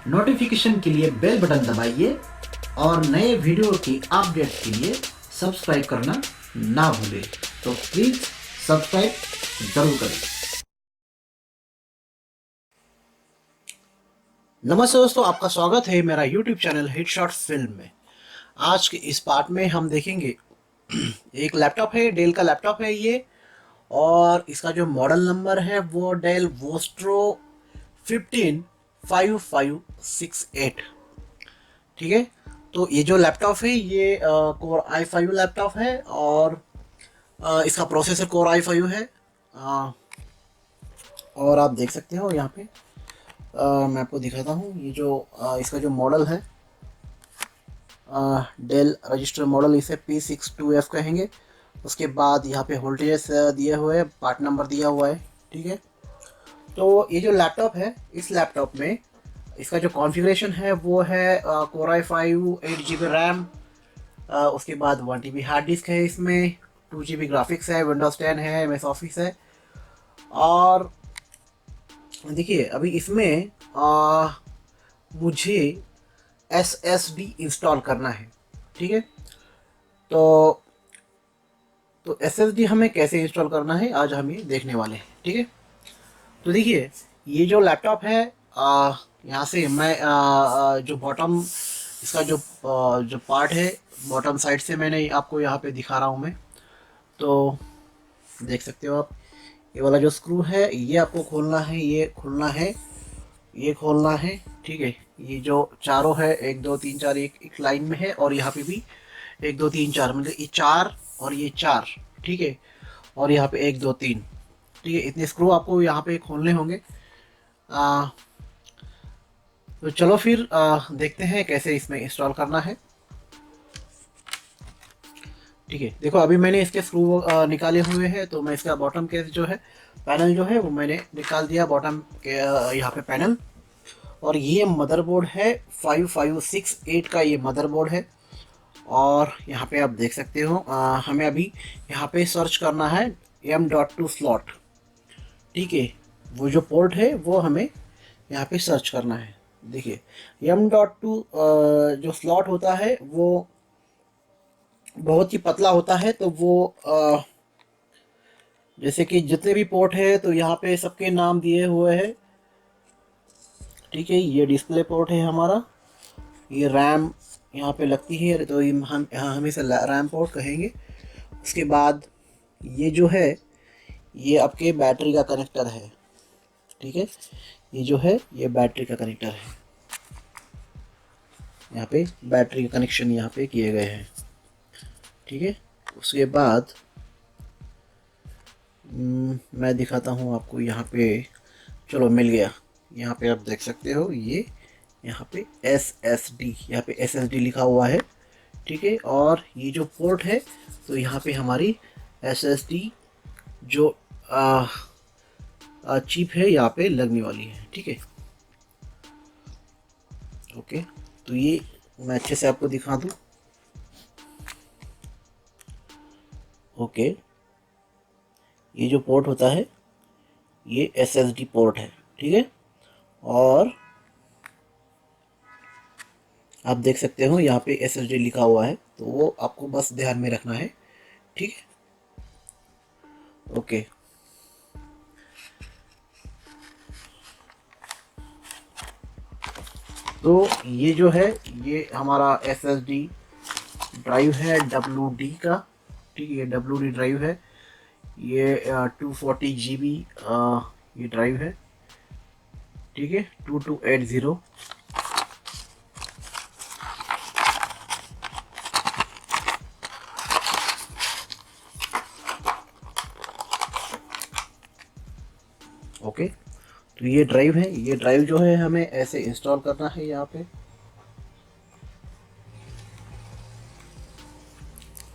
Notification के लिए bell button दबाइए और नए वीडियो की अपडेट के लिए सब्सक्राइब करना ना भूलें। तो प्लीज़ सब्सक्राइब ज़रूर करें। नमस्ते दोस्तों, आपका स्वागत है मेरा YouTube चैनल हिटशॉट फिल्म में। आज के इस पार्ट में हम देखेंगे एक लैपटॉप है, डेल का लैपटॉप है ये, और इसका जो मॉडल नंबर है वो डेल वोस्ट्रो 155568। ठीक है, तो ये जो लैपटॉप है ये कोर i5 लैपटॉप है, और इसका प्रोसेसर कोर i5 है। और आप देख सकते हो यहाँ पे, मैं आपको दिखाता हूँ ये जो इसका जो मॉडल है, डेल रजिस्टर मॉडल, इसे P62F कहेंगे। उसके बाद यहाँ पे वोल्टेज दिए हुए हैं, पार्ट नंबर दिया हुआ है। ठीक है, तो ये जो लैपटॉप है, इस लैपटॉप में इसका जो कॉन्फ़िगरेशन है वो है कोर i5 8 GB रैम, उसके बाद 1 TB हार्ड डिस्क है, इसमें 2 GB ग्राफिक्स है, विंडोज़ 10 है, MS ऑफिस है। और देखिए अभी इसमें मुझे SSD इंस्टॉल करना है। ठीक है, तो SSD हमें कैसे इंस्टॉल करना है आज हम ये देखने वाले हैं। ठीक है, तो देखिए ये जो लैपटॉप है, यहाँ से मैं जो बॉटम इसका जो पार्ट है, बॉटम साइड से मैंने आपको यहाँ पे दिखा रहा हूँ मैं। तो देख सकते हो आप, ये वाला जो स्क्रू है ये आपको खोलना है, ये खोलना है, ये खोलना है। ठीक है, ये जो चारों है 1 2 3 4 एक लाइन में है, और यहाँ पे भी 1 2 3 4, मतलब ये 4 और ये 4। ठीक है, और यहाँ पे 1 2 3। ठीक है, इतने स्क्रू आपको यहाँ पे खोलने होंगे। आ, तो चलो फिर देखते हैं कैसे इसमें इंस्टॉल करना है। ठीक है, देखो अभी मैंने इसके स्क्रू निकाले हुए हैं, तो मैं इसका बॉटम के जो है पैनल जो है वो मैंने निकाल दिया, बॉटम के यहाँ पे पैनल। और ये मदरबोर्ड है 5568 का, ये मदरबोर्ड है। और यहाँ पे आप देख सकते हो, हमें अभी यहाँ पे सर्च करना है M.2 स्लॉट। ठीक है, वो जो पोर्ट है वो हमें यहाँ पे सर्च करना है। देखिए M.2 जो स्लॉट होता है वो बहुत ही पतला होता है, तो वो जैसे कि जितने भी पोर्ट है तो यहाँ पे सबके नाम दिए हुए हैं। ठीक है, ये डिस्प्ले पोर्ट है हमारा, ये रैम यहाँ पे लगती है, तो हम यहाँ इसे रैम पोर्ट कहेंगे। उसके बाद ये जो है ये आपके बैटरी का कनेक्टर है। ठीक है, ये जो है ये बैटरी का कनेक्टर है, यहाँ पे बैटरी का कनेक्शन यहाँ पे किए गए हैं। ठीक है, उसके बाद मैं दिखाता हूँ आपको यहाँ पे। चलो मिल गया, यहाँ पे आप देख सकते हो ये यहाँ पे SSD, यहाँ पे SSD लिखा हुआ है। ठीक है, और ये जो पोर्ट है तो यहाँ पे हमारी SSD जो चिप है यहाँ पे लगने वाली है। ठीक है, ओके, तो ये मैं अच्छे से आपको दिखा दूँ। ओके, ये जो पोर्ट होता है ये SSD पोर्ट है। ठीक है, और आप देख सकते हो यहाँ पे SSD लिखा हुआ है, तो वो आपको बस ध्यान में रखना है। ठीक है, ओके, तो ये जो है ये हमारा SSD ड्राइव है WD का। ठीक है, ये WD ड्राइव है, ये 240 GB ये ड्राइव है। ठीक है, 2280। ओके, तो ये ड्राइव है, ये ड्राइव जो है हमें ऐसे इंस्टॉल करना है यहाँ पे।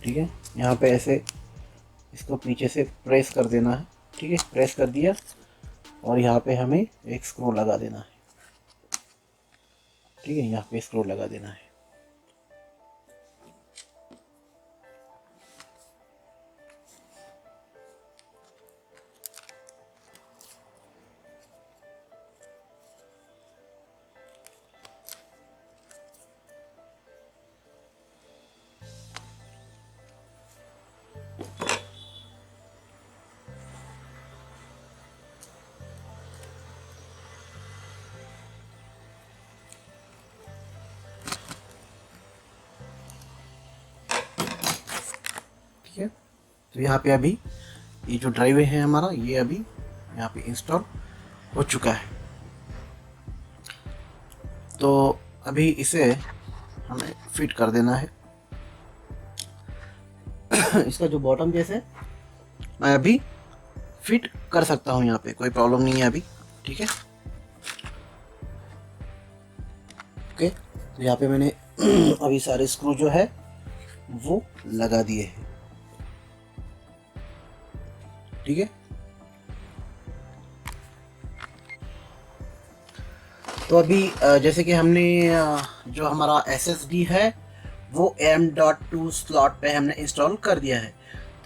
ठीक है, यहाँ पे ऐसे इसको पीछे से प्रेस कर देना है। ठीक है, प्रेस कर दिया, और यहाँ पे हमें एक स्क्रू लगा देना है। ठीक है, यहाँ पे स्क्रू लगा देना है। ठीक है। तो यहाँ पे अभी ये जो ड्राइव है हमारा, ये अभी यहाँ पे इंस्टॉल हो चुका है। तो अभी इसे हमें फिट कर देना है। इसका जो बॉटम जैसे मैं अभी फिट कर सकता हूँ, यहाँ पे कोई प्रॉब्लम नहीं है अभी, ठीक है। ओके, तो यहाँ पे मैंने अभी सारे स्क्रू जो है वो लगा दिए हैं, ठीक है। तो अभी जैसे कि हमने जो हमारा SSD है वो M.2 स्लॉट पे हमने इंस्टॉल कर दिया है।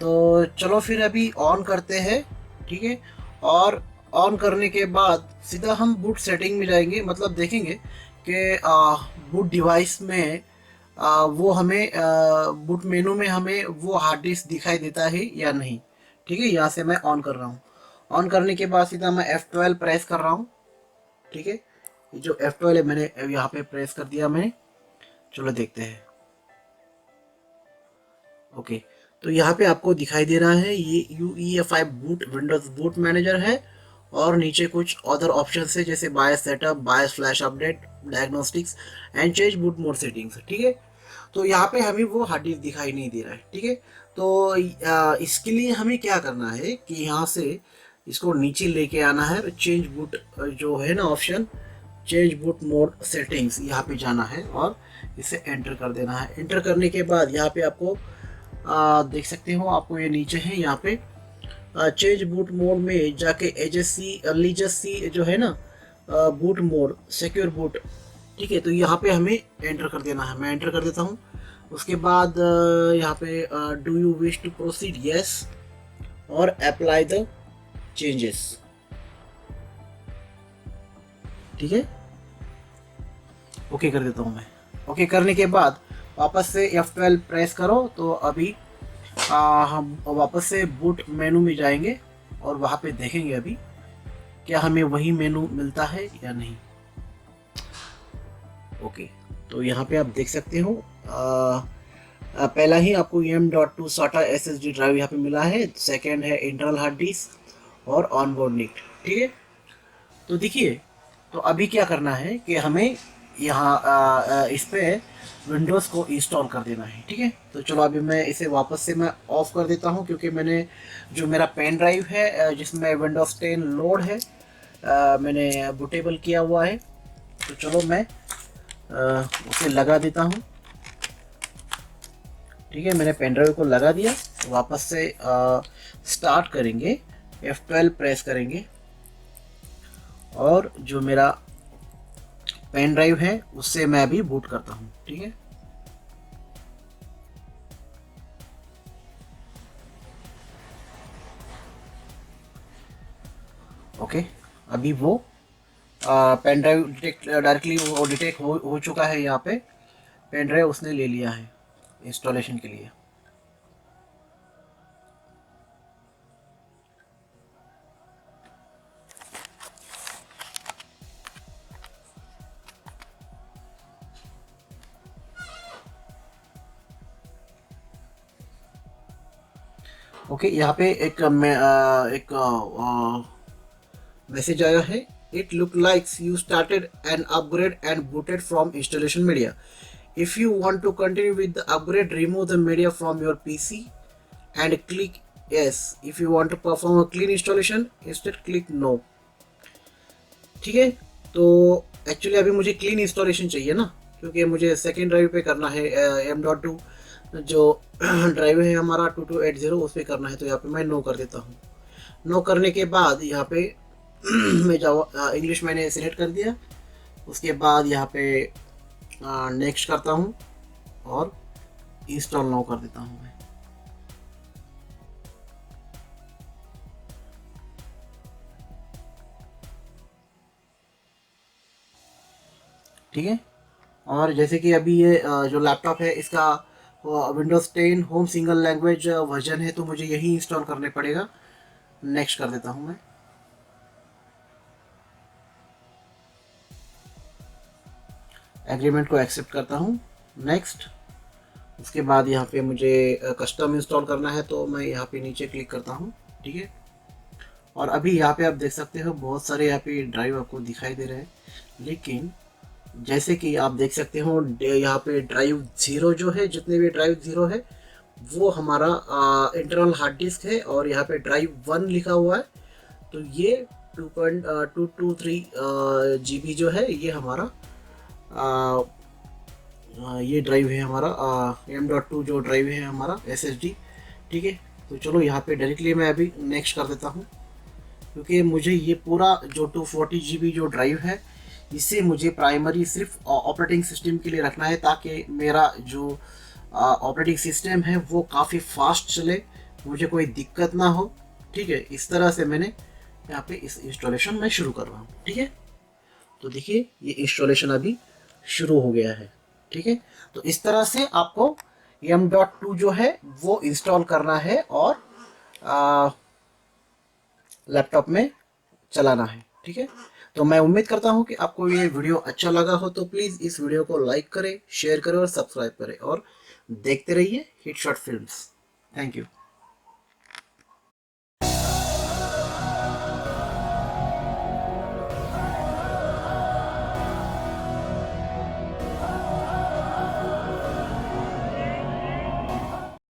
तो चलो फिर अभी ऑन करते हैं, ठीक है। और ऑन करने के बाद सीधा हम बूट सेटिंग में जाएंगे, मतलब देखेंगे कि बूट डिवाइस में वो हमें बूट मेनू में हमें वो हार्ड डिस्क दिखाई देता है या नहीं, ठीक है। यहाँ से मैं ऑन कर रहा हूँ। ऑन करने के बाद सीधा मैं F12 प्रेस कर रहा हूँ, ठीक है। ये जो F12 है मैंने यहाँ पे प्रेस कर दिया मैंने। चलो देखते हैं। ओके, तो यहाँ पे आपको दिखाई दे रहा है ये UEFI boot Windows boot manager है, और नीचे कुछ अदर ऑप्शन है जैसे BIOS setup, BIOS flash update, diagnostics and change boot mode settings, ठीक है। तो यहाँ पे हमें वो हार्ड डिस्क दिखाई नहीं दे रहा है, ठीक है। तो इसके लिए हमें क्या करना है कि यहाँ से इसको नीचे लेके आना है, चेंज बूट जो है ना option, change boot mode settings, यहाँ पे जाना है और इसे एंटर कर देना है। एंटर करने के बाद यहाँ पे आपको देख सकते हो, आपको ये नीचे है यहाँ पे चेंज बूट मोड में जाके लीजसी जो है ना बूट मोड सिक्योर बूट, ठीक है। तो यहाँ पे हमें एंटर कर देना है। मैं एंटर कर देता हूँ। उसके बाद यहाँ पे do you wish to proceed, yes, और अप्लाई द चेंजेस, ठीक है। ओके कर देता हूँ मैं। ओके करने के बाद वापस से F12 प्रेस करो, तो अभी हम वापस से बूट मेनू में जाएंगे और वहाँ पे देखेंगे अभी क्या हमें वही मेनू मिलता है या नहीं। ओके, तो यहाँ पे आप देख सकते हो पहला ही आपको M.2 SATA SSD ड्राइव यहाँ पे मिला है। सेकंड है इंटरनल हार्ड डिस्क और ऑनबोर्ड निट, ठीक है। तो देखिए, तो अभी क्या करना है कि हमें यहाँ इस पे विंडोज़ को इंस्टॉल कर देना है, ठीक है। तो चलो अभी मैं इसे वापस से मैं ऑफ कर देता हूँ, क्योंकि मैंने जो मेरा पेन ड्राइव है जिसमें विंडोज़ 10 लोड है मैंने बूटेबल किया हुआ है। तो चलो मैं उसे लगा देता हूँ, ठीक है। मैंने पेन ड्राइव को लगा दिया। तो वापस से स्टार्ट करेंगे, F12 प्रेस करेंगे और जो मेरा पेन ड्राइव है उससे मैं अभी बूट करता हूँ, ठीक है। ओके, अभी वो पेन ड्राइव डिटेक्ट डायरेक्टली वो डिटेक्ट हो चुका है। यहाँ पे पेन ड्राइव उसने ले लिया है इंस्टॉलेशन के लिए। ओके, यहाँ पे एक मैसेज आया है, it look likes you started an upgrade and booted from installation media. If you want to continue with the upgrade, remove the media from your PC and click yes. If you want to perform a clean installation, instead click no, ठीक है। तो actually अभी मुझे clean installation चाहिए ना, क्योंकि मुझे second drive पे करना है M.2 जो ड्राइव है हमारा 2280 उस पर करना है। तो यहाँ पे मैं नो कर देता हूँ। नो करने के बाद यहाँ पे मैं जावा इंग्लिश मैंने सिलेक्ट कर दिया। उसके बाद यहाँ पे नेक्स्ट करता हूँ और इंस्टॉल नो कर देता हूँ मैं। ठीक है, और जैसे कि अभी ये जो लैपटॉप है इसका Windows 10 home single language version है, तो मुझे यही इंस्टॉल करने पड़ेगा। नेक्स्ट कर देता हूँ मैं। एग्रीमेंट को एक्सेप्ट करता हूँ, नेक्स्ट। उसके बाद यहाँ पे मुझे कस्टम इंस्टॉल करना है, तो मैं यहाँ पे नीचे क्लिक करता हूँ। ठीक है, और अभी यहाँ पे आप देख सकते हो बहुत सारे यहाँ पे ड्राइव आपको दिखाई दे रहे हैं, लेकिन जैसे कि आप देख सकते हो यहाँ पे ड्राइव ज़ीरो जो है, जितने भी ड्राइव ज़ीरो है वो हमारा इंटरनल हार्ड डिस्क है, और यहाँ पे ड्राइव वन लिखा हुआ है, तो ये 2.223 GB जो है ये हमारा ये ड्राइव है हमारा M.2 जो ड्राइव है हमारा SSD। ठीक है, तो चलो यहाँ पे डायरेक्टली मैं अभी नेक्स्ट कर देता हूँ, क्योंकि मुझे ये पूरा जो 240 GB जो ड्राइव है इसे मुझे प्राइमरी सिर्फ ऑपरेटिंग सिस्टम के लिए रखना है, ताकि मेरा जो ऑपरेटिंग सिस्टम है वो काफ़ी फास्ट चले, मुझे कोई दिक्कत ना हो। ठीक है, इस तरह से मैंने यहाँ पे इस इंस्टॉलेशन में शुरू कर रहा हूँ। ठीक है, तो देखिए ये इंस्टॉलेशन अभी शुरू हो गया है। ठीक है, तो इस तरह से आपको M.2 जो है वो इंस्टॉल करना है और लैपटॉप में चलाना है। ठीक है, तो मैं उम्मीद करता हूँ कि आपको ये वीडियो अच्छा लगा हो, तो प्लीज़ इस वीडियो को लाइक करें, शेयर करें और सब्सक्राइब करें, और देखते रहिए hit short films. Thank you.